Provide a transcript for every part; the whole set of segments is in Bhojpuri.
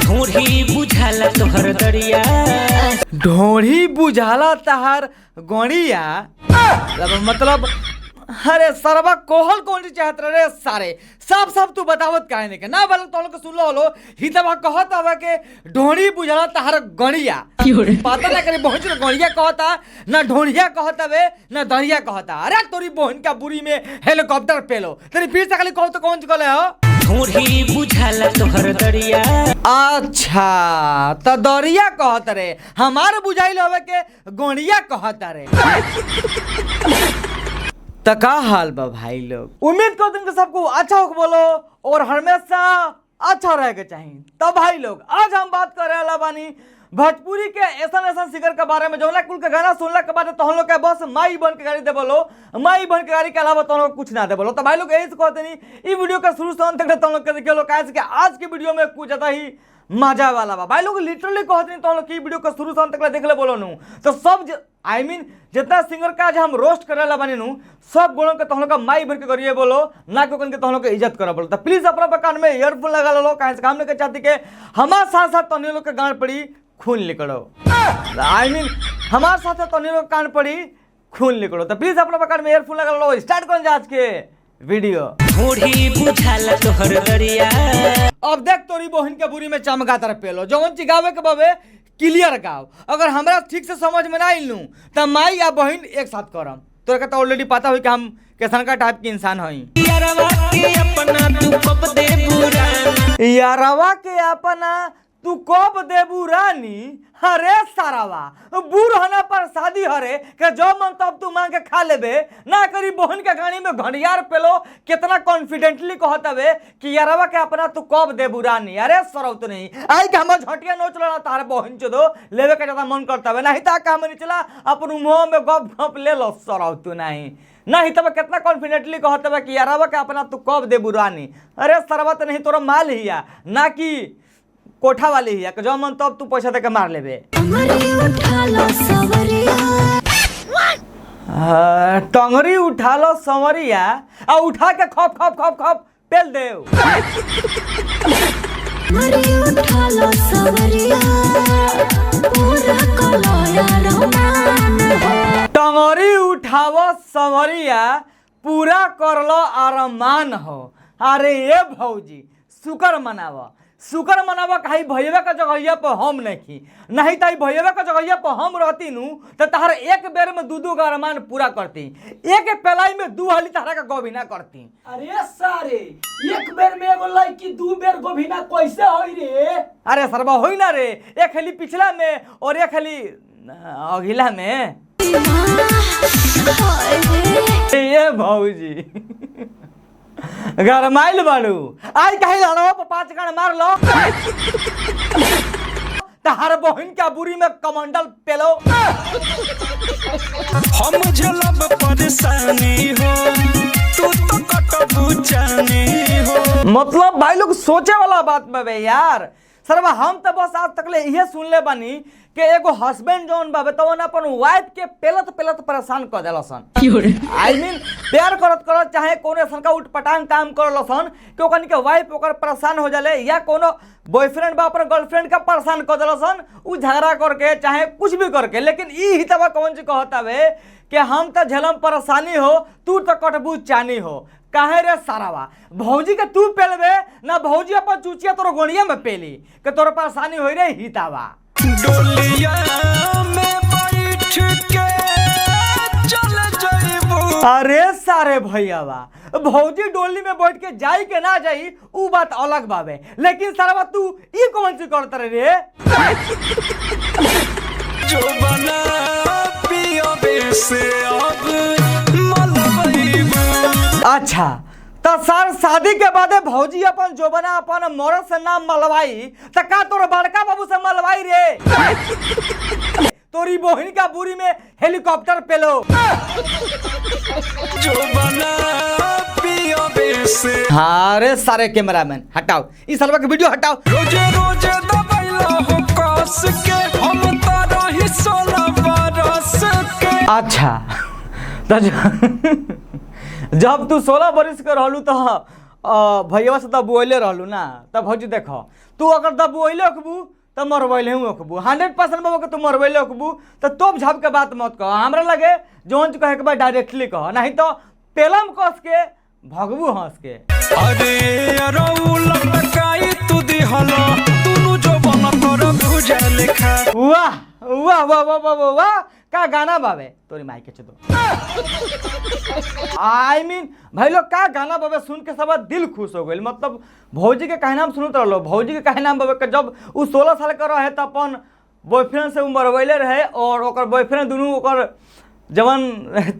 ढोढ़ी बुझाला तोहर दरिया, ढोढ़ी बुझाला तहार गणिया मतलब अरे सरवा कोहल कौन सी चाहत रे सारे सब सब तू बतावत काहे ने के ना बोल तो लोग सुन लो हितवा कहत हवा के ढोढ़ी बुझाला तहार गणिया पता ना करे बहुत गणिया कहता ना ढोढ़िया कहत हवे ना दरिया कहता। अरे तोरी बहन का बुरी में हेलीकॉप्टर पेलो तेरी फिर से खाली कहो तो कौन सी कहले हो ढोढ़ी बुझाला तोहर दरिया। अच्छा तो दरिया कहत रे हमार बुझाइल हवे के गणिया कहत रे तो का हाल बा भाई लोग। उम्मीद करते हैं कि सबको अच्छा हो बोलो और हमेशा अच्छा रहे के चाहिए। तो भाई लोग आज हम बात कर रहे बानी भोजपुरी के ऐसा सिंगर के बारे में जो कुल के गाना सुनला के बाद तो हम लोग के बस माई बन के गाड़ी दे बोलो माई बन के गाड़ी के अलावा तो हम लोग कुछ ना दे बोलो। तो भाई लोग यही से कहते नहीं ये वीडियो का शुरू से अंत तक तो हम लोग के देखे लो कैसे आज की वीडियो में कुछ ज्यादा ही मजा वाला बा। भाई लोग लिटरली कहते नहीं तो हम लोग की वीडियो का शुरू से अंत तक देख ले बोलो नू तो सब जितना सिंगर का आज हम रोस्ट करे ला बनी नू सब गुणों के तो हम लोग का माई बन के करिए बोलो ना कि के तो हम लोग के इज्जत करा बोलो। तो प्लीज अपना कान में ईयरफोन लगा लो कहीं से हम लोग के चाहते के हमारे साथ साथ तो लोग के गांड पड़ी खून निकलो हमारे साथ तो लोग कान पड़ी खून निकलो। तो प्लीज अपना कान में ईयरफोन लगा लो स्टार्ट करें आज के वीडियो। ढोढ़ी बुझाला तोहर दरिया, अब देख तोरी बहन के बुरी में चमका तरफ पेलो जौन चिगावे के बाबे क्लियर गाओ अगर हमरा ठीक से समझ में ना आइलू तो माई या बहन एक साथ करम तोरा के तो ऑलरेडी पता हुई कि हम कैसन का टाइप के इंसान हई। यारवा के अपना तू कब दे बुरानी, यारवा के अपना तू कब देबू रानी। अरे सारावा बूढ़ होना पर शादी हरे के जो मन तब तू मांग के खा लेबे ना करी बहन के गाड़ी में घड़ियार पेलो कितना कॉन्फिडेंटली कहत हवे कि यारवा के अपना तू कब देबू रानी। अरे सरव तो नहीं आई के हम झटिया नोच लो तारे बहन चोदो लेवे के ज्यादा मन करता है नहीं ता काम नहीं चला अपन मुंह में गप गप ले लो सरव तू नहीं तब कितना कॉन्फिडेंटली कहत हवे कि यारवा के अपना तू कब देबू रानी। अरे सरवा तो नहीं तोरा माल हिया ना कि कोठा वाली ही है जो मन तब तू पैसा देके मार लेबे। टंगरी उठा लो संवरिया आ उठा के खप खप खप खप पेल दे। टंगरी उठावो संवरिया पूरा कर लो अरमान हो। अरे ये भौजी शुक्र मनावा कहीं भैया का जगहिया पर हम नहीं ताई भैया का जगहिया पर हम रहती नू तो तहर एक बेर में दू का अरमान पूरा करती एक पेलाई में 2 हाली तहरा का गोभिना करती। अरे सारे एक बेर में एगो लड़की 2 बेर गोभिना कैसे होई रे। अरे सरबा होई ना रे एक हाली पिछला में और एक हाली अगला में। ये भौजी गरमाइल बालू आज कहीं लड़वा पर 5 गाड़ मार लो तहार बहन का बुरी में कमंडल पेलो। हम झलब परेशानी हो तू तो कटबू जानी हो। मतलब भाई लोग सोचे वाला बात में यार सरवा हम तो बस आज तक ये सुन ले बानी कि एगो हस्बैंड जोन बाबे तो अपन वाइफ के पेलत परेशान कर देलसन। प्यार करत चाहे कोनो ऐसा का उठपटांग काम करलसन कि ओकनी के वाइफ ओकर परेशान हो जाले या कोनो बॉयफ्रेंड बा अपन गर्लफ्रेंड का परेशान कर देलसन उ झगड़ा करके चाहे कुछ भी करके। लेकिन ई हितवा कौन चीज कहत हवे कि हम तो झेलम परेशानी हो तू तो कटबू चानी हो। काहे रे सारावा भौजी के तू पेलबे ना भौजी अपन चूचिया तोर गोड़िया में पेली के तोर परेशानी होई रे हितावा। डोलिया में बैठ के चल जाइबू। अरे सारे भैयावा भौजी डोली में बैठ के जाई के ना जाई उ बात अलग बाबे लेकिन सारावा तू ई कौन सी करत रे जो बना पियो से अब मलबईबू। अच्छा तो सर शादी के बाद भौजी अपन जोबना अपन मरद से नाम मलवाई तो का तोर बड़का बाबू से मलवाई रे तोरी बहन का बुरी में हेलीकॉप्टर पेलो। जोबना पियो से हाँ रे सारे कैमरामैन हटाओ इस सलवा की वीडियो हटाओ। रोजे दबाइला हो कस के हम तारा ही 16 बरस के। अच्छा तो जब तू 16 बरिस के रहलू तो भैया से दबुएले रहलू ना तब भौजी देखो तू अगर दबुएले ओखबू तो मरबैले हूँ ओखबू 100% बाबू के तू मरबैले ओखबू तो तोप झाप के बात मत कह हमरा लगे जोन कहे के बाद डायरेक्टली कह नहीं तो पेलम कस के भगबू हंस के। अरे अरौ लटकाई तू दिहलो दुनु जो बन तोर भुजा लेखा। वाह वाह वाह वाह वाह वाह वाह का गाना बाबे तोरी माई के चलो आई मीन भाई लोग का गाना बाबे सुन के सब दिल खुश हो गई। मतलब भौजी के कहनाम सुनत रहो भौजी के कहनाम बाबे के जब उ 16 साल का रहे तो अपन बॉयफ्रेंड से मरवैले रहे और ओकर बॉयफ्रेंड दुनू ओकर जवन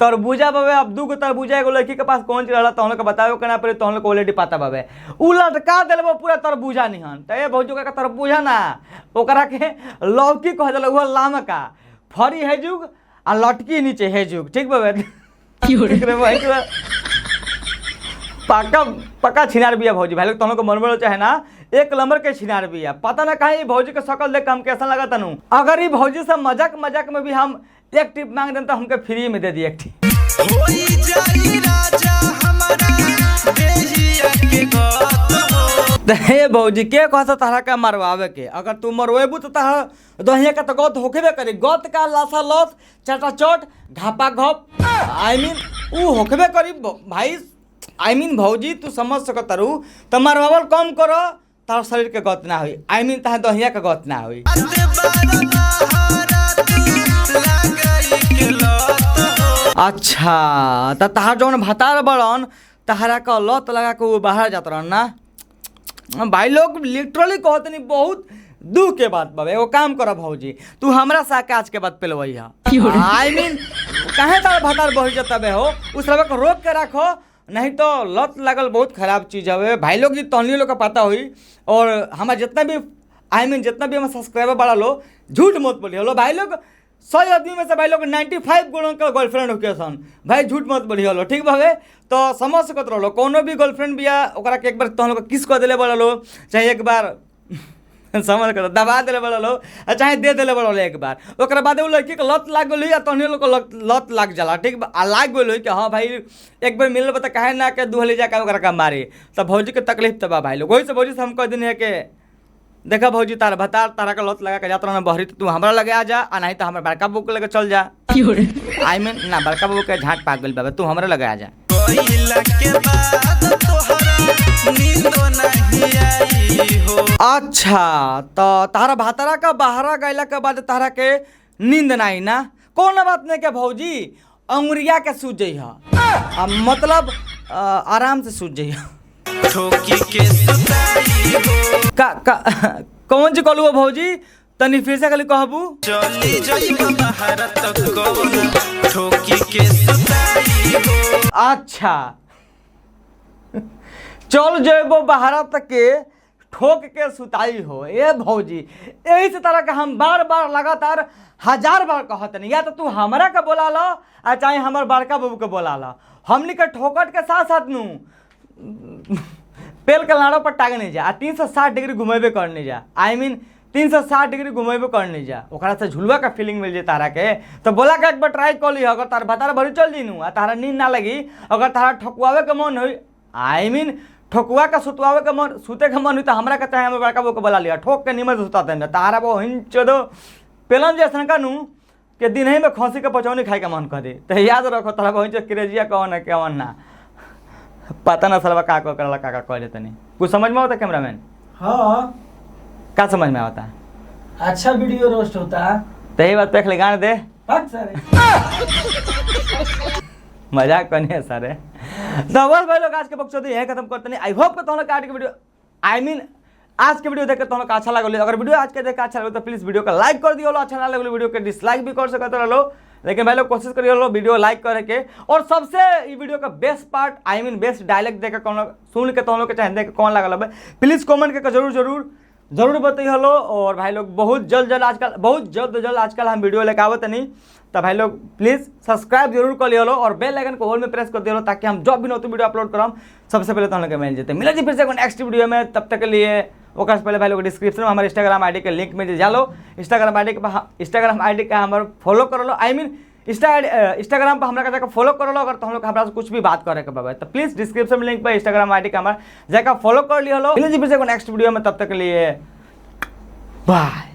तरबूजा बाबे अब 2 गो तरबूजा एगो लड़की के पास कौन चीज रहा तो हम लोग बताओ के ना पड़े तो हम लोग ऑलरेडी पता बाबे उ लटका दिल पूरा तरबूजा निहन तो ये भौजी का तरबूजा ना ओकरा के लौकी कह दिल वो लामका फरी है जुग आ लटकी नीचे है जुग ठीक बाबे पक्का पक्का छिनार बिया भौजी भाई लोग तुम लोग को मनबल चाहे ना 1 नंबर के छिनार बिया पता ना कहीं भौजी के शकल देख के हम कैसा लगा तनु अगर ये भौजी से मजाक मजाक में भी हम एक टिप मांग दें तो हमके फ्री में दे दिए एक टिप। होई जाई राजा हमारा देहिया के गत हे भौजी के कहता तहरा का मरवावे के अगर तू मरवेबू तो तहरा दहिया का तो गत होखेबे करी गत का लासा लस चटा चट घापा घप आई मीन उ होखेबे करी भाई आई मीन भौजी तू समझ सकत तारू तो मरवावल कम करो तार शरीर के गत ना होई आई मीन तहां दहिया के गत ना होई। अच्छा तो तहार जौन भतार बड़न तहरा का लत लगा के वो बाहर जात रहन ना भाई लोग लिटरली कहते नहीं बहुत दुख के बात बाबे एगो काम करो भौजी तू हमरा सा काज के बात पेलवई है आई मीन कहे तार भतार बढ़ जाता बे हो उस सब को रोक के रखो नहीं तो लत लगल बहुत खराब चीज़ है भाई लोग जी तहनी लोग का पता हुई और हमारे जितना भी आई मीन जितना भी हमारे सब्सक्राइबर बढ़ा लो झूठ मत बोलिए लो भाई लोग 100 आदमी में से भाई लोग 95 गुणों का गर्लफ्रेंड होके सन भाई झूठ मत बोलिए लो ठीक भावे तो समझ सकत रहो कोनो भी गर्लफ्रेंड भी ओकरा के एक बार तुम लोग किस कर दिले बड़ा लो चाहे एक बार समझ कर दबा दिले बड़ा लो चाहे दे दिले बड़ा लो एक बार ओकरा बाद वो लड़की के लत लाग गई या तहनी लोग को लत लाग जाला ठीक लाग गई कि हाँ भाई एक बार मिलल बता कहे ना के दूहले जाकर ओकरा का मारी तो भौजी के तकलीफ तबा भाई लोग वही से भौजी से हम कह दिन है कि देखा भौजी तार भतार तारा का लत लगा के जात रहना बहरी तो तू हमरा लगे आ जा आ नहीं तो हमारे बड़का बबू के लगे चल जा आई मीन ना बड़का बबू के झाट पाक गइल बाबा तू हमरा लगे आ जा अच्छा तो तारा भातारा का बाहरा गैला के बाद तारा के नींद नहीं ना कौन बात नहीं के भौजी अंगुरिया के सूझ जइहा मतलब आराम से सूझ जइहा ठोकी के सुताई हो का कौन जी कहलू भौजी तनी फिर से खाली कहबू चली जाइबा बाहर तक कौन ठोकी के सुताई हो। अच्छा चल जेबो बाहर तक के ठोक के सुताई हो ए भौजी यही से तरह का हम बार बार लगातार 1000 बार कहत नहीं या तो तू हमरा के बोला ला आ चाहे हमार बड़का बाबू के बोला ला हमनी के ठोकट के साथ साथ नू पेल के लाड़ो पर टांगने जा 360 डिग्री घुमेबे करने जा आई मीन 360 डिग्री घुमेबे करने जा ओकरा से झुलवा का फीलिंग मिल जाए तारा के तो बोला का एक बार ट्राई कर ली अगर तार भतार भरी चल जीनू आ तारा नींद ना लगी अगर तारा ठकुआवे के मन हुई आई मीन ठकुआ का सुतवावे के मन सुते के मन हुई तो हमरा के चाहे हमें बड़का बो के बोला लिया ठोक के नीमत से सुताते हैं तारा वो हिंच दो पेलन जैसन का नू कि दिन ही में खसी के पचौनी खाए के मन कर दे तो याद रखो तारा वो हिंच क्रेजिया कौन है कौन ना पता ना सरवा का करला का कह देते नहीं कुछ समझ में आता कैमरामैन हाँ क्या समझ में आता अच्छा वीडियो रोस्ट होता है तो यही बात पे गाने दे भाग सारे मजाक करनी है सारे तो बस भाई लोग आज के बक्सोदी यही खत्म करते नहीं आई होप कि तुम लोग आज के वीडियो आई मीन आज के वीडियो देखकर तुम लोग अच्छा लगे अगर वीडियो आज के देख अच्छा लगे तो प्लीज वीडियो का लाइक कर दियो अच्छा ना लगे वीडियो के डिसलाइक भी कर सकते रहो लेकिन भाई लोग कोशिश करिए लो वीडियो लाइक करे के और सबसे ये वीडियो का best part I mean best dialogue देकर कौन सुन के तुम लोग के चाहे देख कौन लगा प्लीज कमेंट करके जरूर बताइए हलो और भाई लोग बहुत जल्द आजकल हम वीडियो लेके आवत नहीं तो भाई लोग प्लीज़ सब्सक्राइब जरूर कर लियो और बेल आइकन को होल में प्रेस कर दियो ताकि हम जब भी नौती वीडियो अपलोड करम सबसे पहले तो हम लोग मिल जाते मिले जी फिर से नेक्स्ट वीडियो में तब तक के लिए ओकर से पहले भाई लोग डिस्क्रिप्शन में हमारे इंस्टाग्राम आईडी के लिंक में जा लो इंस्टाग्राम आईडी का हमारे फॉलो कर लो आई मीन इंस्टाग्राम पर हमरा जाकर फॉलो कर लो। अगर तो हम लोग हमरा से कुछ भी बात करे के बाबा तो प्लीज डिस्क्रिप्शन में लिंक पर इंस्टाग्राम आईडी का हमारा जाकर फॉलो कर लियो। नेक्स्ट वीडियो में, तब तक के लिए बाय।